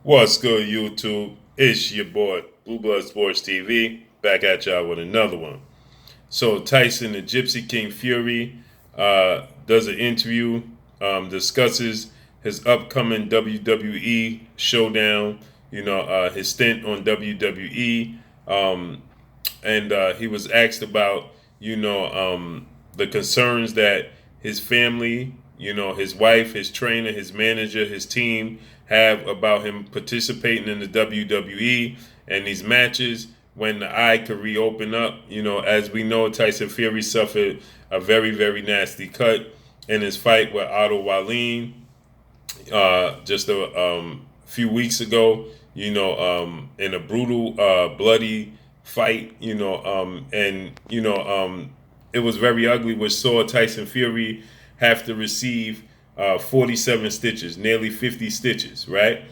What's good, YouTube? It's your boy, Blue Blood Sports TV, back at y'all with another one. So, Tyson, the Gypsy King Fury, does an interview, discusses his upcoming WWE showdown, his stint on WWE, and he was asked about, the concerns that his family, his wife, his trainer, his manager, his team have about him participating in the WWE and these matches when the eye could reopen up. As we know, Tyson Fury suffered a very, very nasty cut in his fight with Otto Wallin just a few weeks ago, in a brutal, bloody fight, it was very ugly, which saw Tyson Fury have to receive 47 stitches, nearly 50 stitches, right?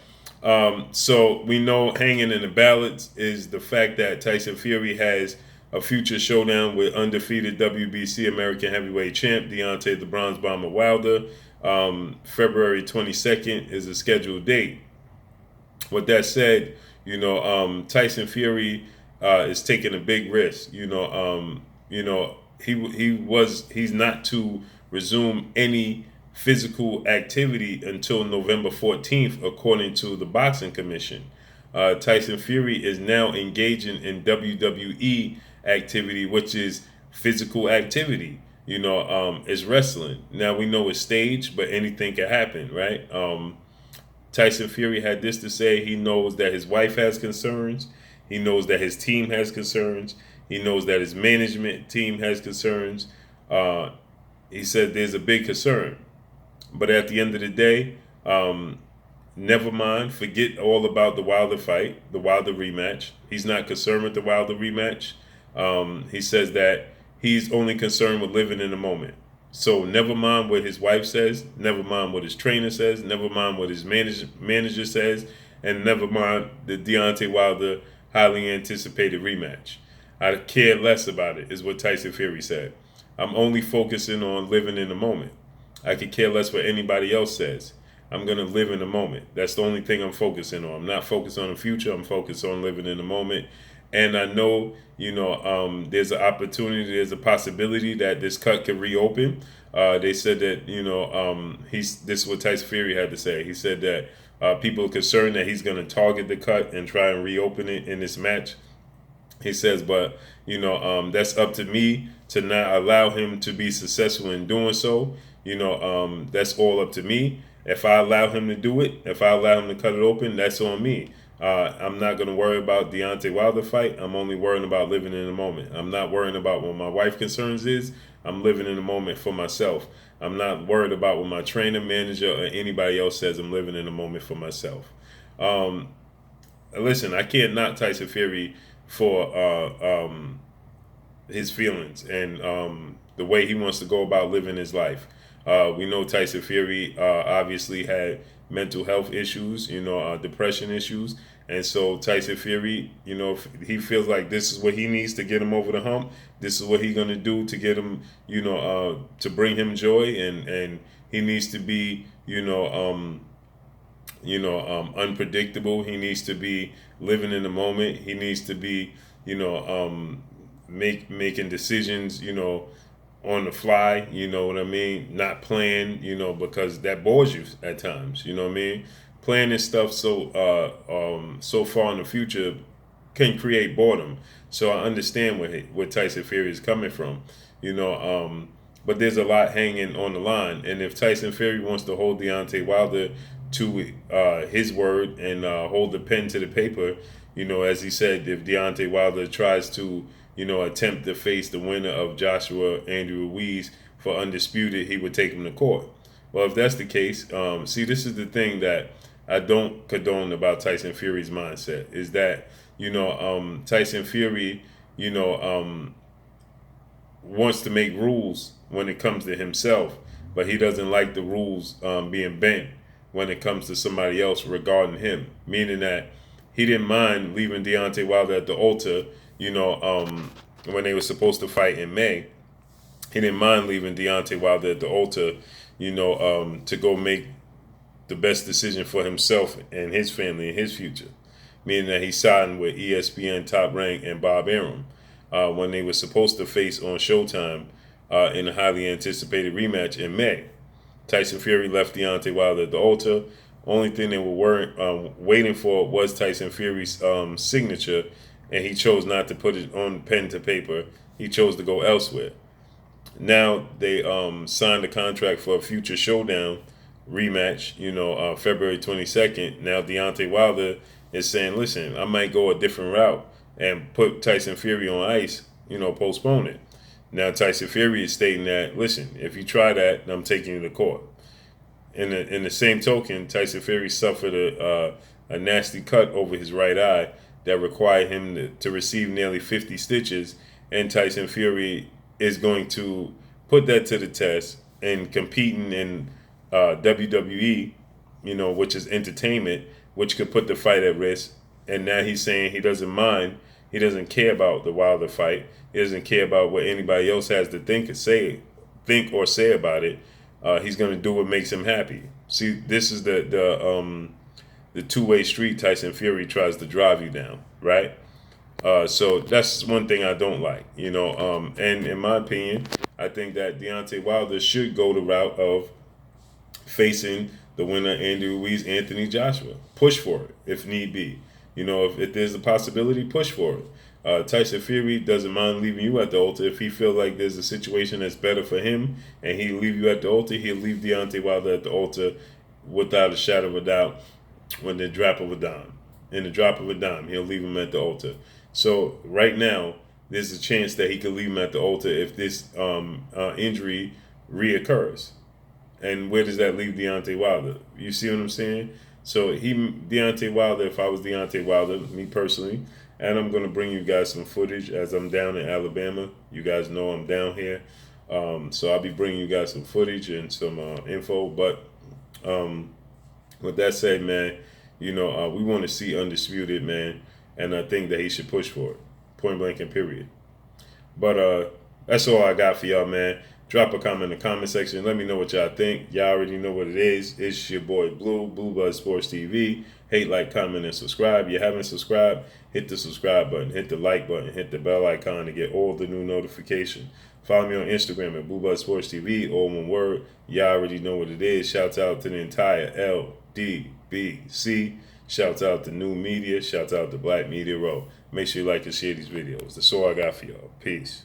So we know hanging in the balance is the fact that Tyson Fury has a future showdown with undefeated WBC American Heavyweight Champ Deontay the Bronze Bomber Wilder. February 22nd is a scheduled date. With that said, Tyson Fury is taking a big risk. He's not to resume any physical activity until November 14th, according to the Boxing Commission. Tyson Fury is now engaging in WWE activity, which is physical activity. It's wrestling. Now we know it's staged, but anything can happen, right? Tyson Fury had this to say: he knows that his wife has concerns. He knows that his team has concerns. He knows that his management team has concerns. He said there's a big concern. But at the end of the day, never mind. Forget all about the Wilder fight, the Wilder rematch. He's not concerned with the Wilder rematch. He says that he's only concerned with living in the moment. So never mind what his wife says, never mind what his trainer says, never mind what his manager says, and never mind the Deontay Wilder highly anticipated rematch. I care less about it, is what Tyson Fury said. I'm only focusing on living in the moment. I could care less what anybody else says. I'm going to live in the moment. That's the only thing I'm focusing on. I'm not focused on the future. I'm focused on living in the moment. And I know, there's an opportunity, there's a possibility that this cut could reopen. They said that, this is what Tyson Fury had to say. He said that people are concerned that he's going to target the cut and try and reopen it in this match. He says, but, that's up to me to not allow him to be successful in doing so. That's all up to me. If I allow him to do it, if I allow him to cut it open, that's on me. I'm not going to worry about Deontay Wilder fight. I'm only worrying about living in the moment. I'm not worrying about what my wife concerns is. I'm living in the moment for myself. I'm not worried about what my trainer, manager, or anybody else says. I'm living in the moment for myself. Listen, I can't knock Tyson Fury for his feelings and the way he wants to go about living his life. We know Tyson Fury obviously had mental health issues, depression issues. And so Tyson Fury, if he feels like this is what he needs to get him over the hump, this is what he's going to do to get him, to bring him joy. And he needs to be, unpredictable. He needs to be living in the moment. He needs to be, making decisions, on the fly, you know what I mean? Not plan, because that bores you at times, you know what I mean? Planning stuff so far in the future can create boredom. So I understand where Tyson Fury is coming from, but there's a lot hanging on the line. And if Tyson Fury wants to hold Deontay Wilder to his word and hold the pen to the paper, as he said, if Deontay Wilder tries to attempt to face the winner of Joshua Andrew Ruiz for undisputed, he would take him to court. Well, if that's the case, see, this is the thing that I don't condone about Tyson Fury's mindset is that, Tyson Fury, wants to make rules when it comes to himself, but he doesn't like the rules being bent when it comes to somebody else regarding him, meaning that he didn't mind leaving Deontay Wilder at the altar, when they were supposed to fight in May. He didn't mind leaving Deontay Wilder at the altar, to go make the best decision for himself and his family and his future, meaning that he signed with ESPN Top Rank and Bob Arum when they were supposed to face on Showtime in a highly anticipated rematch in May. Tyson Fury left Deontay Wilder at the altar. Only thing they were waiting for was Tyson Fury's signature, and he chose not to put it on pen to paper. He chose to go elsewhere. Now they signed a contract for a future showdown rematch, February 22nd. Now Deontay Wilder is saying, listen, I might go a different route and put Tyson Fury on ice, postpone it. Now Tyson Fury is stating that, listen, if you try that, I'm taking you to court. In the same token, Tyson Fury suffered a nasty cut over his right eye that required him to receive nearly 50 stitches, and Tyson Fury is going to put that to the test and competing in WWE, which is entertainment, which could put the fight at risk. And now he's saying he doesn't mind. He doesn't care about the Wilder fight. He doesn't care about what anybody else has to think or say about it. He's going to do what makes him happy. See, this is the two-way street Tyson Fury tries to drive you down, right? So that's one thing I don't like, and in my opinion, I think that Deontay Wilder should go the route of facing the winner, Andy Ruiz, Anthony Joshua. Push for it if need be. If there's a possibility, push for it. Tyson Fury doesn't mind leaving you at the altar. If he feels like there's a situation that's better for him and he'll leave you at the altar, he'll leave Deontay Wilder at the altar without a shadow of a doubt when the drop of a dime. In the drop of a dime, he'll leave him at the altar. So right now, there's a chance that he could leave him at the altar if this injury reoccurs. And where does that leave Deontay Wilder? You see what I'm saying? So Deontay Wilder, if I was Deontay Wilder, me personally, and I'm going to bring you guys some footage as I'm down in Alabama. You guys know I'm down here. So I'll be bringing you guys some footage and some info. But with that said, man, we want to see Undisputed, man. And I think that he should push for it. Point blank and period. But that's all I got for y'all, man. Drop a comment in the comment section. Let me know what y'all think. Y'all already know what it is. It's your boy Blue Blood Sports TV. Hate, like, comment, and subscribe. If you haven't subscribed, hit the subscribe button, hit the like button, hit the bell icon to get all the new notifications. Follow me on Instagram at Blood Sports TV, all one word. Y'all already know what it is. Shouts out to the entire LDBC. Shouts out to New Media. Shouts out to Black Media Row. Make sure you like and share these videos. That's all I got for y'all. Peace.